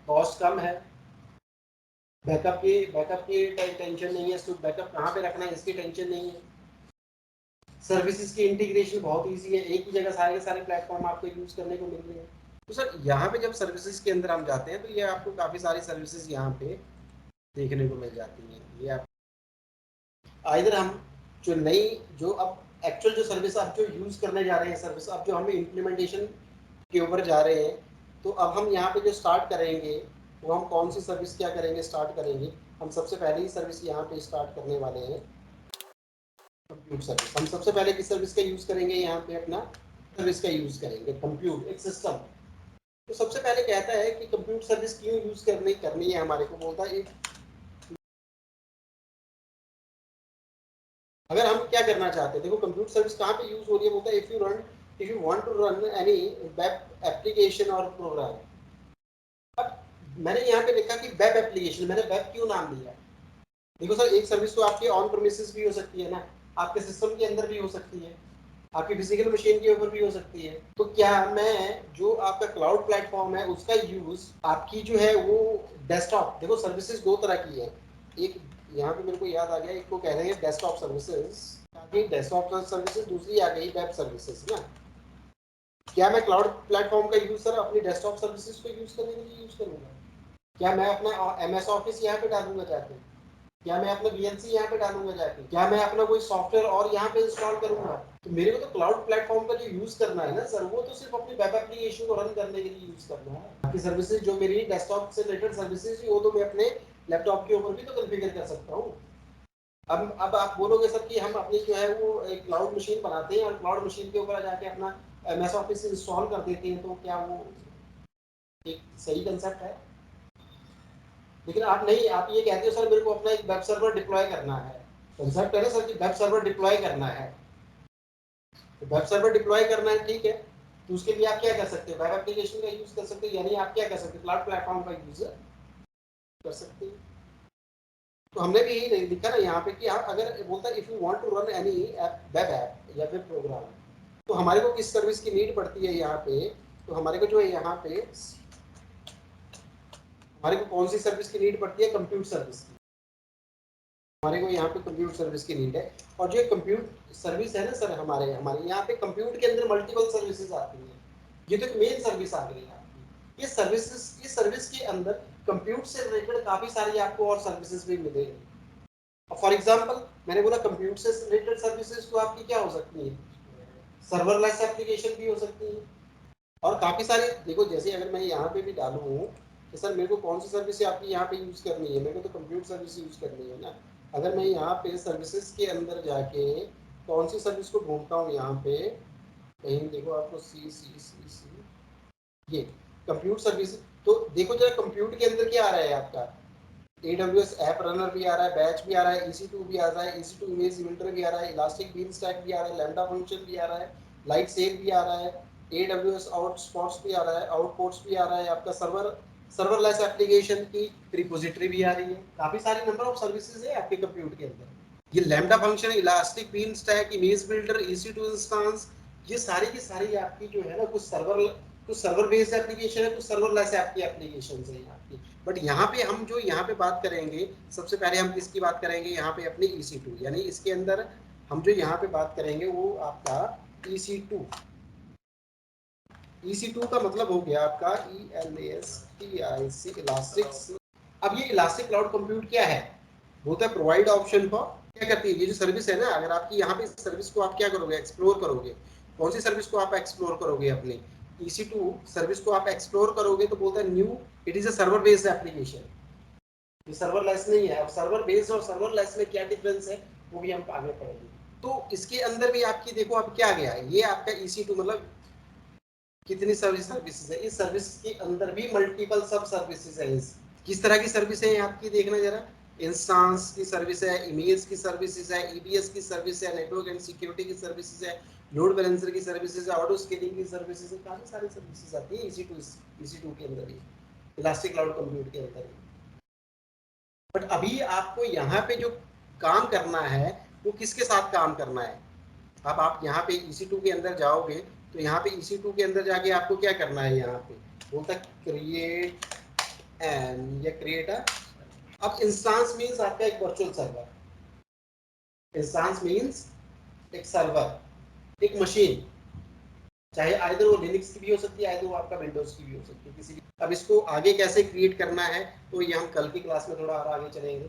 कॉस्ट कम है, बैकअप की टेंशन नहीं है, तो बैकअप कहाँ पे रखना है इसकी टेंशन नहीं है। सर्विसेज की इंटीग्रेशन बहुत इजी है, एक ही जगह सारे के सारे प्लेटफॉर्म आपको यूज करने को मिल रहे हैं। तो सर यहाँ पे जब सर्विसेज के अंदर हम जाते हैं तो ये आपको काफ़ी सारी सर्विसेज यहाँ पे देखने को मिल जाती हैं। ये आप आइधर हम जो नई जो अब एक्चुअल जो सर्विस आप जो यूज़ करने जा रहे हैं, सर्विस अब जो हम इम्प्लीमेंटेशन के ऊपर जा रहे हैं, तो अब हम यहाँ पे जो स्टार्ट करेंगे वो हम कौन सी सर्विस क्या करेंगे, स्टार्ट करेंगे, हम सबसे पहले ही सर्विस यहाँ पे स्टार्ट करने वाले हैं, कंप्यूट सर्विस। हम सबसे पहले किस सर्विस का यूज करेंगे, यहाँ पे अपना सर्विस का यूज करेंगे, कंप्यूट एक सिस्टम। तो सबसे पहले कहता है कि कंप्यूट सर्विस क्यों यूज करनी है हमारे को, बोलता है एक, अगर हम क्या करना चाहते हैं, देखो कंप्यूटर सर्विस कहाँ पे यूज हो रही है, बोलता है if you want to run any web application और प्रोग्राम। अब मैंने यहाँ पे लिखा कि वेब एप्लीकेशन, मैंने वेब क्यों नाम लिया। देखो सर, एक सर्विस तो आपकी ऑन प्रीमिसेस भी हो सकती है ना, आपके सिस्टम के अंदर भी हो सकती है, आपकी फिजिकल मशीन के ऊपर भी हो सकती है। तो क्या मैं जो आपका क्लाउड प्लेटफॉर्म है उसका यूज आपकी जो है वो डेस्कटॉप, देखो सर्विसेज दो तरह की है, एक यहाँ पे मेरे को याद आ गया, एक को कह रहे हैं डेस्कटॉप सर्विसेज, डेस्कटॉप सर्विसेज, दूसरी आ गई वेब सर्विसेज ना। क्या मैं क्लाउड प्लेटफॉर्म का यूज सर अपनी डेस्कटॉप सर्विसेज को यूज करने के लिए यूज करूंगा, क्या मैं अपना MS ऑफिस यहाँ पे डालूंगा जाके, क्या मैं अपना VNC यहाँ पे डालूंगा जाके, क्या मैं अपना कोई सॉफ्टवेयर और यहाँ पे इंस्टॉल करूंगा। तो मेरे को तो क्लाउड प्लेटफॉर्म का जो यूज करना है ना सर, वो तो सिर्फ अपनी वेब एप्लीकेशन को रन करने के लिए यूज करना है। बाकी सर्विसेज जो मेरी डेस्कटॉप से रिलेटेड सर्विसेज, वो तो मैं अपने लैपटॉप के ऊपर भी तो कॉन्फ़िगर कर सकता हूँ। अब आप बोलोगे सर कि हम अपनी जो है वो एक क्लाउड मशीन बनाते हैं और क्लाउड मशीन के ऊपर जाके अपना MS ऑफिस इंस्टॉल कर देते हैं, तो क्या वो एक सही कंसेप्ट है। लेकिन आप नहीं, आप ये कहते हो सर मेरे को अपना एक वेब सर्वर डिप्लॉय करना है, कंसेप्ट है ना सर कि वेब सर्वर डिप्लॉय करना है। तो वेब सर्वर डिप्लॉय करना है, ठीक है, तो उसके लिए आप क्या कर सकते हो, वेब एप्लीकेशन का यूज कर सकते हो, यानी आप क्या कर सकते हो, क्लाउड प्लेटफॉर्म का यूज कर सकते हो। तो हमने भी यही लिखा ना यहाँ पे कि आप अगर बोलता है if you want to run any web app या वेब प्रोग्राम, तो हमारे को किस सर्विस की नीड पड़ती है यहाँ पे, तो हमारे को जो है यहाँ पे हमारे को कौन सी सर्विस की नीड पड़ती है, कंप्यूट सर्विस की। हमारे को यहाँ पे कंप्यूट सर्विस की नीड है। और जो कंप्यूट सर्विस है ना सर, हमारे हमारे यहाँ पे कंप्यूट के अंदर मल्टीपल सर्विसेज आती हैं। ये तो एक मेन सर्विस आ गई है आपकी। ये सर्विस के अंदर कंप्यूट से रिलेटेड काफी सारी आपको और सर्विसेज भी मिलेगी। फॉर एग्जाम्पल मैंने बोला कंप्यूटर से रिलेटेड सर्विसेज तो आपकी क्या हो सकती है, सर्वरलेस एप्लीकेशन भी हो सकती है, और काफी सारे, देखो जैसे अगर मैं यहाँ पे भी डालूँ कि सर मेरे को कौन सी सर्विस आपकी यहाँ पे यूज करनी है, मेरे को तो कंप्यूटर सर्विस यूज करनी है ना। अगर मैं यहाँ पे सर्विसेज के अंदर जाके कौन सी सर्विस को ढूंढता हूँ, यहाँ पे कहीं देखो आपको सी सी सी सी ये कंप्यूटर सर्विस, तो देखो जरा कंप्यूटर के अंदर क्या आ रहा है आपका, AWS ऐप रनर भी आ रहा है, बैच भी आ रहा है, EC2 भी आ रहा है, EC2 इमेज बिल्डर भी आ रहा है, इलास्टिक बीन स्टैक भी आ रहा है, लैम्डा फंक्शन भी आ रहा है, लाइट सेव भी आ रहा है, AWS आउटस्पॉट्स भी आ रहा है, आउटपोर्ट्स भी आ रहा है, आपका सर्वरलेस एप्लीकेशन की रिपोजिटरी भी आ रही है। काफी सारे नंबर ऑफ सर्विसेज है आपके कंप्यूटर के अंदर। ये lambda function, elastic beanstalk, image builder, EC2 instance, ये सारी की सारी आपकी जो है ना, कुछ सर्वर बेस्ड एप्लीकेशन है, कुछ सर्वरलेस ऐप की एप्लीकेशन है आपकी। बट यहाँ पे हम जो यहाँ पे बात करेंगे, सबसे पहले हम किसकी बात करेंगे, यहाँ पे अपनी EC2, यानी इसके अंदर हम जो यहाँ पे बात करेंगे वो आपका EC2। EC2 का मतलब हो गया आपका ELASTIC, इलास्टिक। अब ये इलास्टिक क्लाउड कंप्यूट क्या है, बोलता है प्रोवाइड ऑप्शन फॉर, क्या करती है ये जो सर्विस है ना, अगर आपकी यहाँ पे सर्विस को आप क्या करोगे, एक्सप्लोर करोगे, कौन सी सर्विस को आप एक्सप्लोर करोगे, अपनी EC2 सर्विस को आप एक्सप्लोर करोगे, तो बोलता है new, it is a server based application. ये सर्वरलेस नहीं है। अब सर्वर बेस्ड और सर्वरलेस में क्या डिफरेंस है वो भी हम आगे पढ़ेंगे। तो इसके अंदर भी आपकी देखो अब क्या गया है, ये आपका EC2 मतलब कितनी सर्विसेज है, इस सर्विस के अंदर भी मल्टीपल सब सर्विसेज है। किस तरह की सर्विस है आपकी, देखना जरा, इंस्टांस की सर्विस है, इमेज की सर्विसेज है, EBS की सर्विस है, नेटवर्क एंड सिक्योरिटी की सर्विसेज है, लोड बैलेंसर की सर्विसेज है, ऑटो स्केलिंग की सर्विसेज है, काफी सारी सर्विसेज आती है EC2 के अंदर ही, इलास्टिक क्लाउड कंप्यूट के अंदर ही। बट अभी आपको यहाँ पे जो काम करना है वो किसके साथ काम करना है। अब आप यहाँ पे EC2 के अंदर जाओगे, तो यहाँ पे EC2 के अंदर जाके आपको क्या करना है, यहाँ पे बोलता क्रिएट एन, या क्रिएट अ, अब इंस्टांस मीन्स आपका एक वर्चुअल सर्वर, इंस्टांस मीन्स एक सर्वर, एक मशीन, चाहे आइदर वो लिनक्स की भी हो सकती है, आइदर वो आपका विंडोज की भी हो सकती है, किसी भी। अब इसको आगे कैसे क्रिएट करना है तो ये हम कल की क्लास में थोड़ा और आगे चलेंगे।